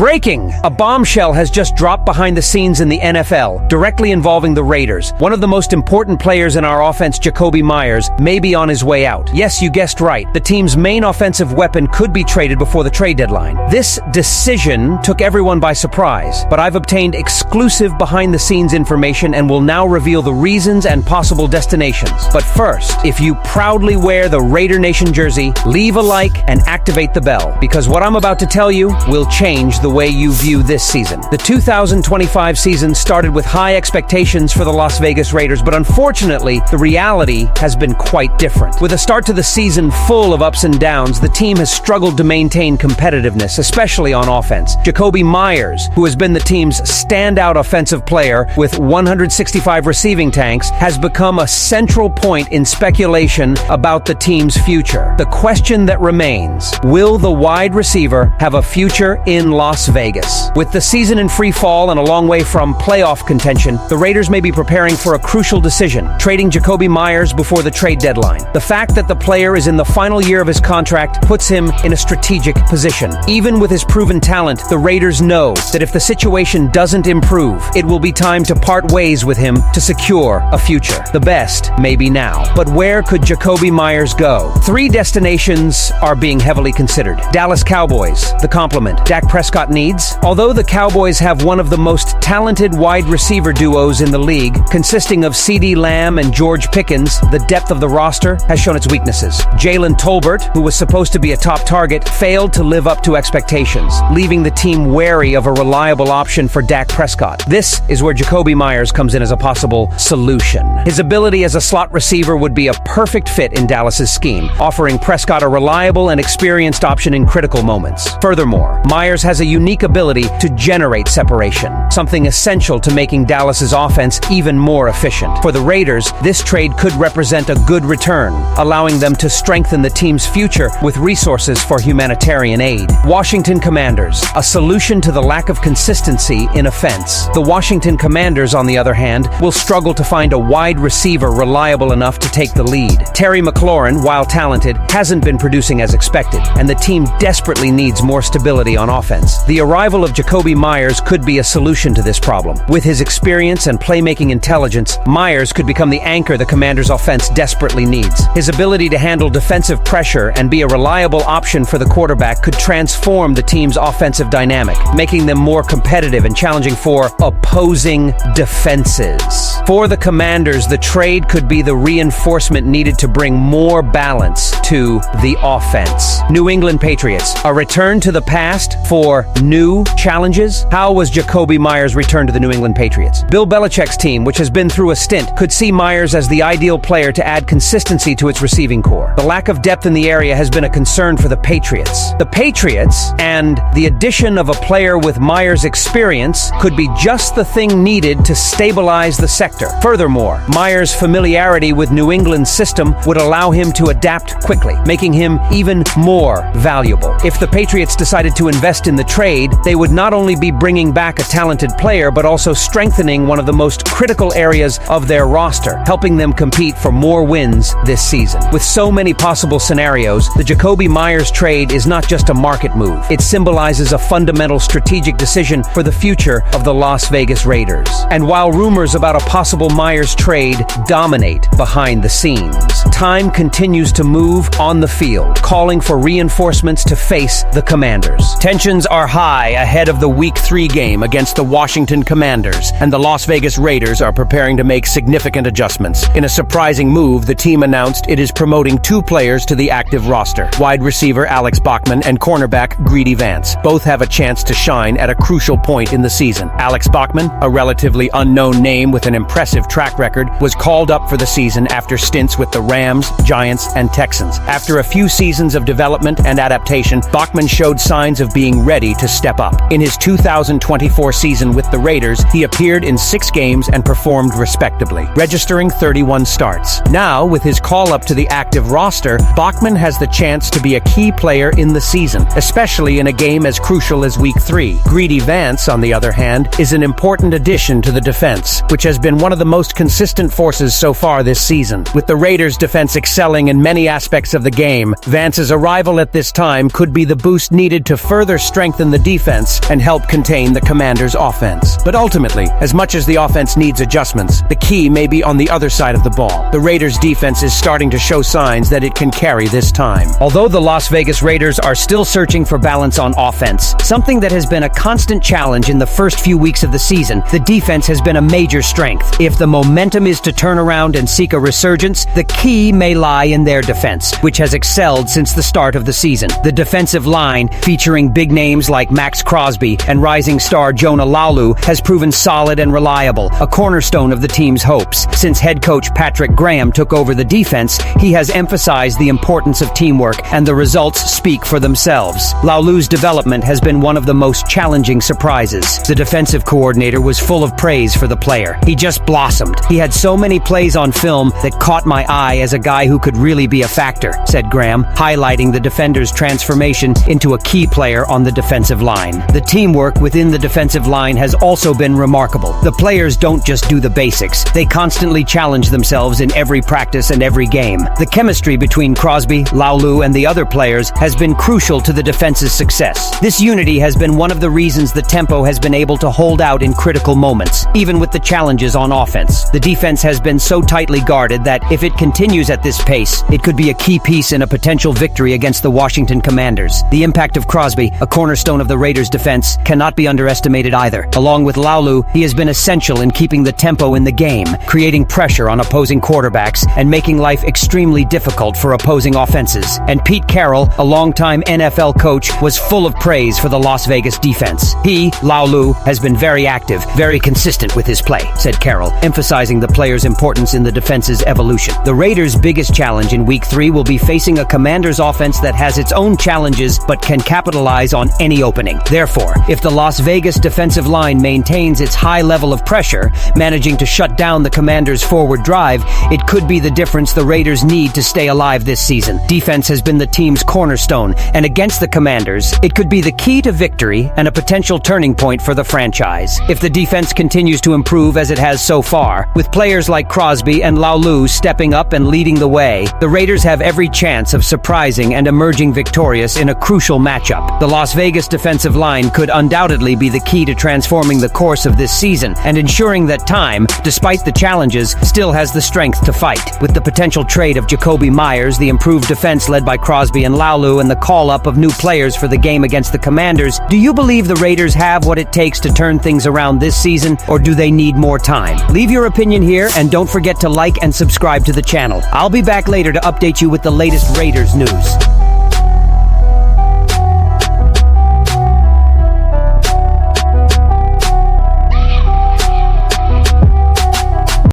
Breaking! A bombshell has just dropped behind the scenes in the NFL, directly involving the Raiders. One of the most important players in our offense, Jakobi Meyers, may be on his way out. Yes, you guessed right. The team's main offensive weapon could be traded before the trade deadline. This decision took everyone by surprise, but I've obtained exclusive behind-the-scenes information and will now reveal the reasons and possible destinations. But first, if you proudly wear the Raider Nation jersey, leave a like and activate the bell, because what I'm about to tell you will change the way you view this season. The 2025 season started with high expectations for the Las Vegas Raiders, but unfortunately, the reality has been quite different. With a start to the season full of ups and downs, the team has struggled to maintain competitiveness, especially on offense. Jakobi Meyers, who has been the team's standout offensive player with 165 receiving tanks, has become a central point in speculation about the team's future. The question that remains, will the wide receiver have a future in Las Vegas? With the season in free fall and a long way from playoff contention, the Raiders may be preparing for a crucial decision, trading Jakobi Meyers before the trade deadline. The fact that the player is in the final year of his contract puts him in a strategic position. Even with his proven talent, the Raiders know that if the situation doesn't improve, it will be time to part ways with him to secure a future. The best may be now. But where could Jakobi Meyers go? 3 destinations are being heavily considered. Dallas Cowboys, the complement Dak Prescott needs. Although the Cowboys have one of the most talented wide receiver duos in the league, consisting of CeeDee Lamb and George Pickens, the depth of the roster has shown its weaknesses. Jalen Tolbert, who was supposed to be a top target, failed to live up to expectations, leaving the team wary of a reliable option for Dak Prescott. This is where Jakobi Meyers comes in as a possible solution. His ability as a slot receiver would be a perfect fit in Dallas's scheme, offering Prescott a reliable and experienced option in critical moments. Furthermore, Meyers has a unique ability to generate separation, something essential to making Dallas's offense even more efficient. For the Raiders, this trade could represent a good return, allowing them to strengthen the team's future with resources for humanitarian aid. Washington Commanders, a solution to the lack of consistency in offense. The Washington Commanders, on the other hand, will struggle to find a wide receiver reliable enough to take the lead. Terry McLaurin, while talented, hasn't been producing as expected, and the team desperately needs more stability on offense. The arrival of Jakobi Meyers could be a solution to this problem. With his experience and playmaking intelligence, Meyers could become the anchor the Commanders' offense desperately needs. His ability to handle defensive pressure and be a reliable option for the quarterback could transform the team's offensive dynamic, making them more competitive and challenging for opposing defenses. For the Commanders, the trade could be the reinforcement needed to bring more balance to the offense. New England Patriots, a return to the past for new challenges? How was Jakobi Meyers' return to the New England Patriots? Bill Belichick's team, which has been through a stint, could see Meyers as the ideal player to add consistency to its receiving core. The lack of depth in the area has been a concern for the Patriots. The Patriots, and the addition of a player with Meyers' experience, could be just the thing needed to stabilize the sector. Furthermore, Meyers' familiarity with New England's system would allow him to adapt quickly, making him even more valuable. If the Patriots decided to invest in the trade, they would not only be bringing back a talented player, but also strengthening one of the most critical areas of their roster, helping them compete for more wins this season. With so many possible scenarios, the Jakobi Meyers trade is not just a market move. It symbolizes a fundamental strategic decision for the future of the Las Vegas Raiders. And while rumors about a possible Meyers trade dominate behind the scenes, time continues to move on the field, calling for reinforcements to face the Commanders. Tensions are high ahead of the Week 3 game against the Washington Commanders, and the Las Vegas Raiders are preparing to make significant adjustments. In a surprising move, the team announced it is promoting 2 players to the active roster: wide receiver Alex Bachman and cornerback Greedy Vance. Both have a chance to shine at a crucial point in the season. Alex Bachman, a relatively unknown name with an impressive track record, was called up for the season after stints with the Rams, Giants, and Texans. After a few seasons of development and adaptation, Bachman showed signs of being ready to step up. In his 2024 season with the Raiders, he appeared in 6 games and performed respectably, registering 31 starts. Now, with his call-up to the active roster, Bachman has the chance to be a key player in the season, especially in a game as crucial as Week 3. Greedy Vance, on the other hand, is an important addition to the defense, which has been one of the most consistent forces so far this season. With the Raiders' defense excelling in many aspects of the game, Vance's arrival at this time could be the boost needed to further strengthen the defense and help contain the Commanders' offense. But ultimately, as much as the offense needs adjustments, the key may be on the other side of the ball. The Raiders' defense is starting to show signs that it can carry this time. Although the Las Vegas Raiders are still searching for balance on offense, something that has been a constant challenge in the first few weeks of the season, the defense has been a major strength. If the momentum is to turn around and seek a resurgence, the key may lie in their defense, which has excelled since the start of the season. The defensive line, featuring big names like Max Crosby and rising star Jonah Laulu, has proven solid and reliable, a cornerstone of the team's hopes. Since head coach Patrick Graham took over the defense, he has emphasized the importance of teamwork, and the results speak for themselves. Laulu's development has been one of the most challenging surprises. The defensive coordinator was full of praise for the player. He just blossomed. He had so many plays on film that caught my eye as a guy who could really be a factor, said Graham, highlighting the defender's transformation into a key player on the defensive line. The teamwork within the defensive line has also been remarkable. The players don't just do the basics. They constantly challenge themselves in every practice and every game. The chemistry between Crosby, Laulu, and the other players has been crucial to the defense's success. This unity has been one of the reasons the tempo has been able to hold out in critical moments, even with the challenges on offense. The defense has been so tightly guarded that if it continues at this pace, it could be a key piece in a potential victory against the Washington Commanders. The impact of Crosby, a cornerstone of the Raiders' defense, cannot be underestimated either. Along with Laulu, he has been essential in keeping the tempo in the game, creating pressure on opposing quarterbacks, and making life extremely difficult for opposing offenses. And Pete Carroll, a longtime NFL coach, was full of praise for the Las Vegas defense. He, Laulu, has been very active, very consistent with his play, said Carroll, emphasizing the player's importance in the defense's evolution. The Raiders' biggest challenge in Week 3 will be facing a Commanders offense that has its own challenges but can capitalize on any opening. Therefore, if the Las Vegas defensive line maintains its high level of pressure, managing to shut down the Commanders' forward drive, it could be the difference the Raiders need to stay alive this season. Defense has been the team's cornerstone, and against the Commanders, it could be the key to victory and a potential turning point for the franchise. If the defense continues to improve as it has so far, with players like Crosby and Laulu stepping up and leading the way, the Raiders have every chance of surprising and emerging victorious in a crucial matchup. The Las Vegas defensive line could undoubtedly be the key to transforming the course of this season and ensuring that time, despite the challenges, still has the strength to fight. With the potential trade of Jacoby Meyers, the improved defense led by Crosby and Laulu, and the call-up of new players for the game against the Commanders, do you believe the Raiders have what it takes to turn things around this season, or do they need more time? Leave your opinion here, and don't forget to like and subscribe to the channel. I'll be back later to update you with the latest Raiders news.